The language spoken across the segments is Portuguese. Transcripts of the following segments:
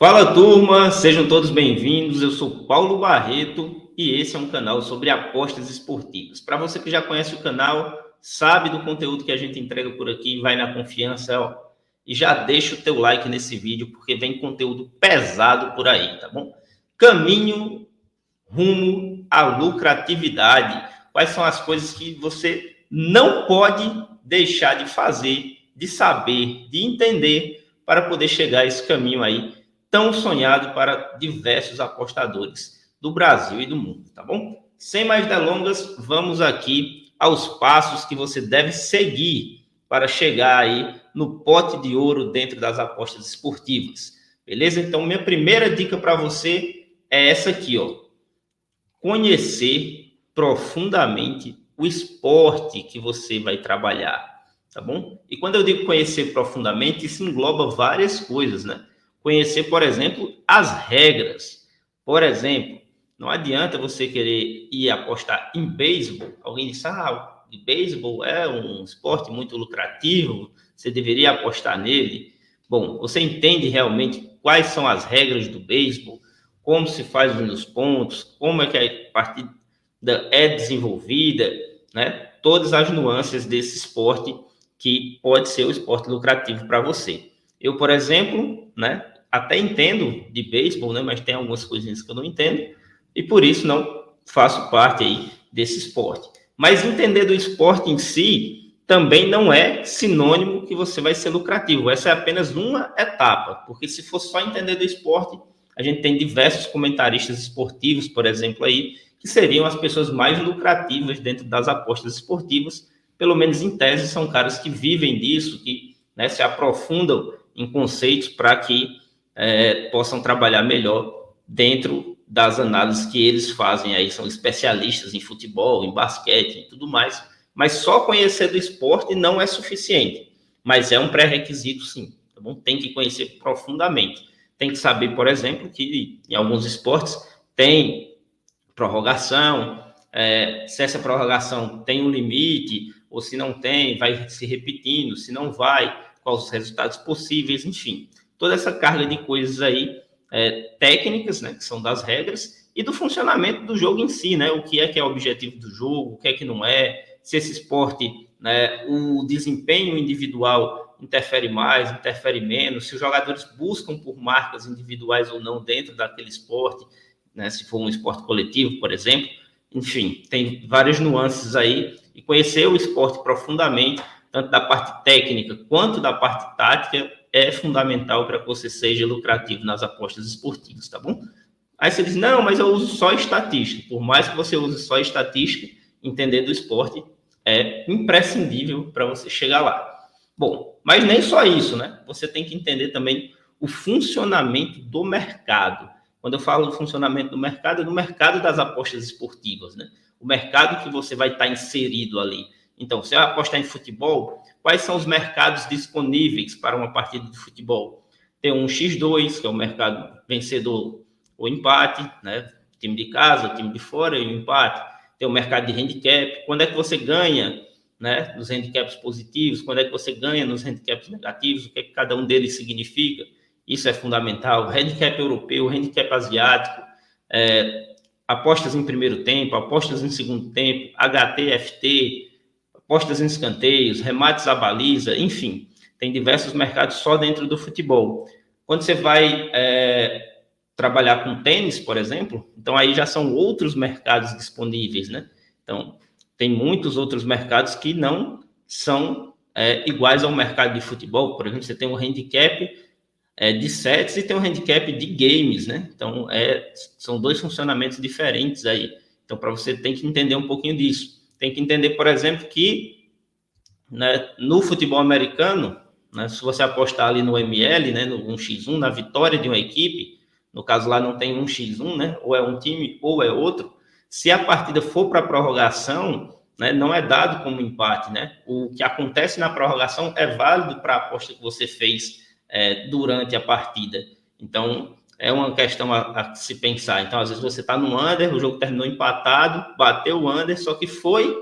Fala turma, sejam todos bem-vindos. Eu sou Paulo Barreto e esse é um canal sobre apostas esportivas. Para você que já conhece o canal, sabe do conteúdo que a gente entrega por aqui, vai na confiança, ó, e já deixa o teu like nesse vídeo porque vem conteúdo pesado por aí, tá bom? Caminho rumo à lucratividade. Quais são as coisas que você não pode deixar de fazer, de saber, de entender para poder chegar a esse caminho aí tão sonhado para diversos apostadores do Brasil e do mundo, tá bom? Sem mais delongas, vamos aqui aos passos que você deve seguir para chegar aí no pote de ouro dentro das apostas esportivas, beleza? Então, minha primeira dica para você é essa aqui, ó. Conhecer profundamente o esporte que você vai trabalhar, tá bom? E quando eu digo conhecer profundamente, isso engloba várias coisas, né? Conhecer, por exemplo, as regras. Por exemplo, não adianta você querer ir apostar em beisebol. Alguém diz, beisebol é um esporte muito lucrativo, você deveria apostar nele. Bom, você entende realmente quais são as regras do beisebol, como se faz os pontos, como é que a partida é desenvolvida, né? Todas as nuances desse esporte que pode ser o esporte lucrativo para você. Eu, por exemplo, né, até entendo de beisebol, né, mas tem algumas coisinhas que eu não entendo e por isso não faço parte aí desse esporte. Mas entender do esporte em si também não é sinônimo que você vai ser lucrativo. Essa é apenas uma etapa, porque se for só entender do esporte, a gente tem diversos comentaristas esportivos, por exemplo, aí, que seriam as pessoas mais lucrativas dentro das apostas esportivas, pelo menos em tese, são caras que vivem disso, que, né, se aprofundam em conceitos para que possam trabalhar melhor dentro das análises que eles fazem aí, são especialistas em futebol, em basquete e tudo mais, mas só conhecer do esporte não é suficiente, mas é um pré-requisito sim, tá bom? Tem que conhecer profundamente. Tem que saber, por exemplo, que em alguns esportes tem prorrogação, se essa prorrogação tem um limite, ou se não tem, vai se repetindo, se não vai, quais os resultados possíveis, enfim. Toda essa carga de coisas aí, técnicas, né, que são das regras, e do funcionamento do jogo em si, né, o que é o objetivo do jogo, o que não é, se esse esporte, né, o desempenho individual interfere mais, interfere menos, se os jogadores buscam por marcas individuais ou não dentro daquele esporte, né, se for um esporte coletivo, por exemplo. Enfim, tem várias nuances aí, e conhecer o esporte profundamente, tanto da parte técnica quanto da parte tática, é fundamental para que você seja lucrativo nas apostas esportivas, tá bom? Aí você diz, não, mas eu uso só estatística. Por mais que você use só estatística, entender do esporte é imprescindível para você chegar lá. Bom, mas nem só isso, né? Você tem que entender também o funcionamento do mercado. Quando eu falo do funcionamento do mercado, é do mercado das apostas esportivas, né? O mercado que você vai estar inserido ali. Então, se eu apostar em futebol, quais são os mercados disponíveis para uma partida de futebol? Tem um X2, que é o mercado vencedor ou empate, né? Time de casa, time de fora e o empate. Tem o mercado de handicap. Quando é que você ganha, né, nos handicaps positivos? Quando é que você ganha nos handicaps negativos? O que é que cada um deles significa? Isso é fundamental. Handicap europeu, handicap asiático, apostas em primeiro tempo, apostas em segundo tempo, HT, FT, apostas em escanteios, remates à baliza, enfim, tem diversos mercados só dentro do futebol. Quando você vai trabalhar com tênis, por exemplo, então aí já são outros mercados disponíveis, né? Então, tem muitos outros mercados que não são iguais ao mercado de futebol. Por exemplo, você tem um handicap de sets e tem um handicap de games, né? Então, são dois funcionamentos diferentes aí. Então, para você tem que entender um pouquinho disso. Tem que entender, por exemplo, que, né, no futebol americano, né, se você apostar ali no ML, né, no 1x1, na vitória de uma equipe, no caso lá não tem 1x1, né, ou é um time ou é outro, se a partida for para a prorrogação, né, não é dado como empate, né? O que acontece na prorrogação é válido para a aposta que você fez durante a partida. Então, é uma questão a se pensar. Então, às vezes você está no under, o jogo terminou empatado, bateu o under, só que foi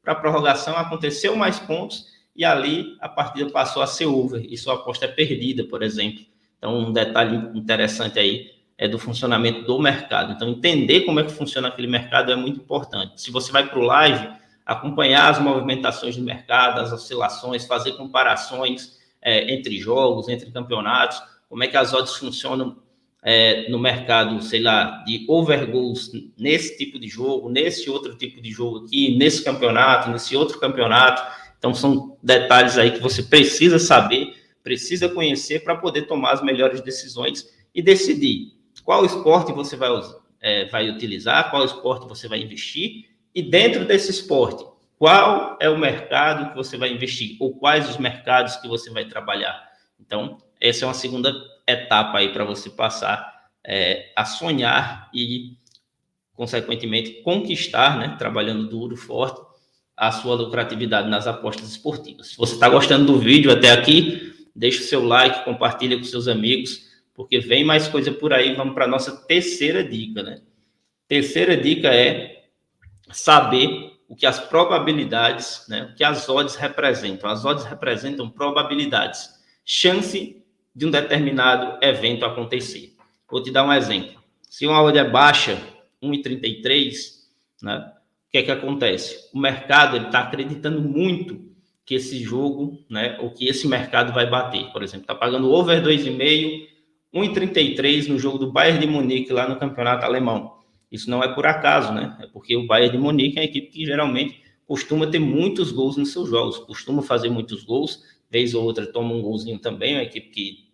para a prorrogação, aconteceu mais pontos e ali a partida passou a ser over e sua aposta é perdida, por exemplo. Então, um detalhe interessante aí é do funcionamento do mercado. Então, entender como é que funciona aquele mercado é muito importante. Se você vai para o live, acompanhar as movimentações do mercado, as oscilações, fazer comparações entre jogos, entre campeonatos, como é que as odds funcionam no mercado, sei lá, de over goals nesse tipo de jogo, nesse outro tipo de jogo aqui, nesse campeonato, nesse outro campeonato. Então, são detalhes aí que você precisa saber, precisa conhecer para poder tomar as melhores decisões e decidir qual esporte você vai utilizar, qual esporte você vai investir, e dentro desse esporte, qual é o mercado que você vai investir, ou quais os mercados que você vai trabalhar. Então, essa é uma segunda etapa aí para você passar a sonhar e, consequentemente, conquistar, né, trabalhando duro, forte, a sua lucratividade nas apostas esportivas. Se você está gostando do vídeo até aqui, deixa o seu like, compartilha com seus amigos, porque vem mais coisa por aí. Vamos para a nossa terceira dica, né? Terceira dica é saber o que as probabilidades, né, o que as odds representam. As odds representam probabilidades, chance de um determinado evento acontecer. Vou te dar um exemplo. Se uma odd é baixa, 1,33, né, o que é que acontece? O mercado está acreditando muito que esse jogo, né, ou que esse mercado vai bater. Por exemplo, está pagando over 2,5, 1,33 no jogo do Bayern de Munique lá no campeonato alemão. Isso não é por acaso, né? É porque o Bayern de Munique é uma equipe que geralmente costuma ter muitos gols nos seus jogos, costuma fazer muitos gols, vez ou outra toma um golzinho também, é uma equipe que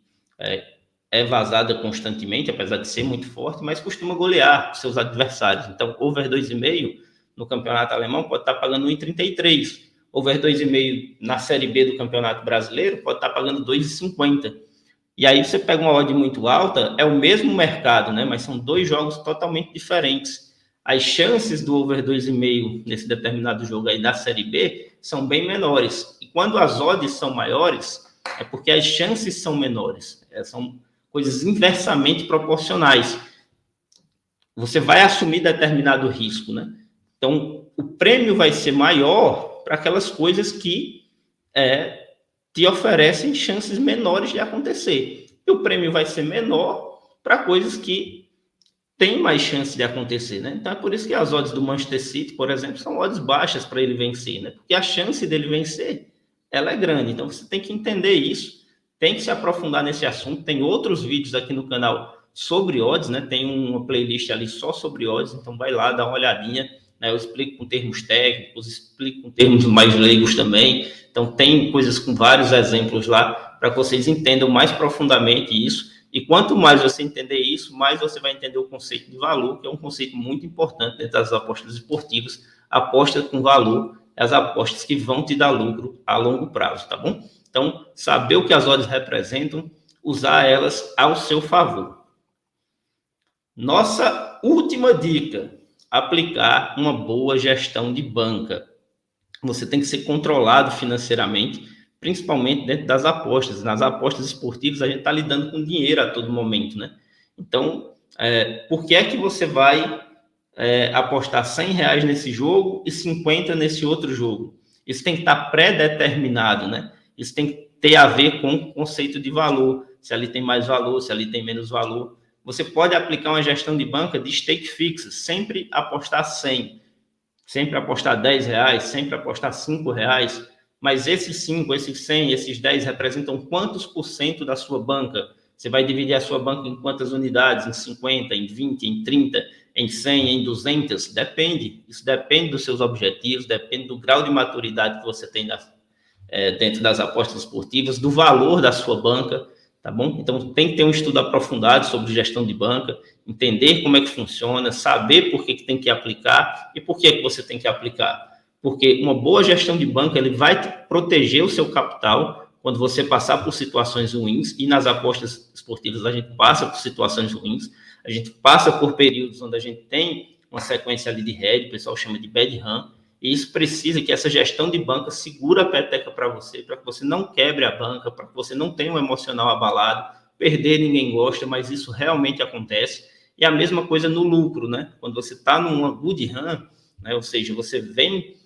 é vazada constantemente, apesar de ser muito forte, mas costuma golear seus adversários. Então, over 2,5 no campeonato alemão pode estar pagando 1,33. Over 2,5 na Série B do Campeonato Brasileiro pode estar pagando 2,50. E aí você pega uma odd muito alta, é o mesmo mercado, né? Mas são dois jogos totalmente diferentes. As chances do over 2,5 nesse determinado jogo aí da Série B são bem menores. E quando as odds são maiores, é porque as chances são menores. São coisas inversamente proporcionais. Você vai assumir determinado risco, né? Então, o prêmio vai ser maior para aquelas coisas que te oferecem chances menores de acontecer. E o prêmio vai ser menor para coisas que têm mais chance de acontecer, né? Então é por isso que as odds do Manchester City, por exemplo, são odds baixas para ele vencer, né? Porque a chance dele vencer, ela é grande. Então você tem que entender isso, tem que se aprofundar nesse assunto. Tem outros vídeos aqui no canal sobre odds, né? Tem uma playlist ali só sobre odds, então vai lá, dá uma olhadinha, né? Eu explico com termos técnicos, explico com termos mais leigos também. Então, tem coisas com vários exemplos lá para que vocês entendam mais profundamente isso. E quanto mais você entender isso, mais você vai entender o conceito de valor, que é um conceito muito importante dentro das apostas esportivas. Apostas com valor, as apostas que vão te dar lucro a longo prazo, tá bom? Então, saber o que as odds representam, usar elas ao seu favor. Nossa última dica: aplicar uma boa gestão de banca. Você tem que ser controlado financeiramente, principalmente dentro das apostas. Nas apostas esportivas, a gente está lidando com dinheiro a todo momento, né? Então, por que é que você vai apostar R$100 nesse jogo e 50 nesse outro jogo? Isso tem que estar pré-determinado, né? Isso tem que ter a ver com o conceito de valor. Se ali tem mais valor, se ali tem menos valor. Você pode aplicar uma gestão de banca de stake fixa, sempre apostar 100. Sempre apostar R$10, sempre apostar R$5, mas esses 5, esses 100, esses 10 representam quantos por cento da sua banca? Você vai dividir a sua banca em quantas unidades? Em 50, em 20, em 30, em 100, em 200? Depende. Isso depende dos seus objetivos, depende do grau de maturidade que você tem dentro das apostas esportivas, do valor da sua banca, tá bom? Então, tem que ter um estudo aprofundado sobre gestão de banca, entender como é que funciona, saber por que tem que aplicar e por que você tem que aplicar. Porque uma boa gestão de banca, ele vai proteger o seu capital quando você passar por situações ruins, e nas apostas esportivas a gente passa por situações ruins, a gente passa por períodos onde a gente tem uma sequência ali de head, o pessoal chama de bad run, e isso precisa que essa gestão de banca segura a peteca para você que você não quebre a banca, para que você não tenha um emocional abalado. Perder ninguém gosta, mas isso realmente acontece. E a mesma coisa no lucro, né? Quando você está numa good run, né? Ou seja, você vem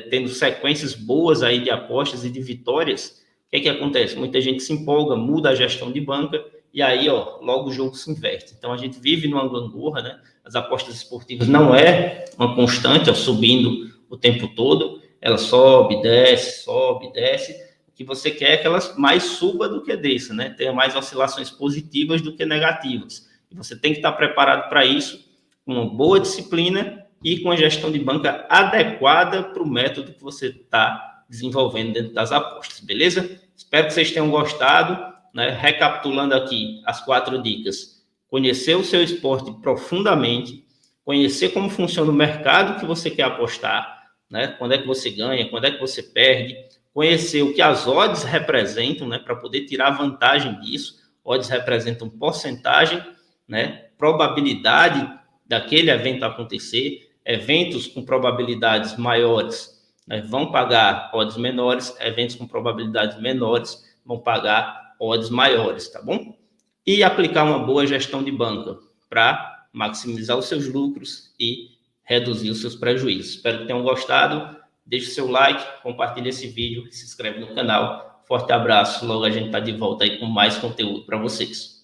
tendo sequências boas aí de apostas e de vitórias, o que acontece? Muita gente se empolga, muda a gestão de banca e aí, ó, logo o jogo se inverte. Então, a gente vive numa gangorra, né? As apostas esportivas não é uma constante, ó, subindo o tempo todo, ela sobe, desce, sobe, desce. O que você quer é que ela mais suba do que desça, né? Tenha mais oscilações positivas do que negativas. E você tem que estar preparado para isso, com uma boa disciplina e com a gestão de banca adequada para o método que você está desenvolvendo dentro das apostas, beleza? Espero que vocês tenham gostado, né? Recapitulando aqui as 4 dicas: conhecer o seu esporte profundamente, conhecer como funciona o mercado que você quer apostar, né? Quando é que você ganha, quando é que você perde, conhecer o que as odds representam, né? Para poder tirar vantagem disso. Odds representam porcentagem, né? Probabilidade daquele evento acontecer. Eventos com probabilidades maiores, né, vão pagar odds menores, eventos com probabilidades menores vão pagar odds maiores, tá bom? E aplicar uma boa gestão de banca para maximizar os seus lucros e reduzir os seus prejuízos. Espero que tenham gostado. Deixe seu like, compartilhe esse vídeo e se inscreve no canal. Forte abraço. Logo a gente está de volta aí com mais conteúdo para vocês.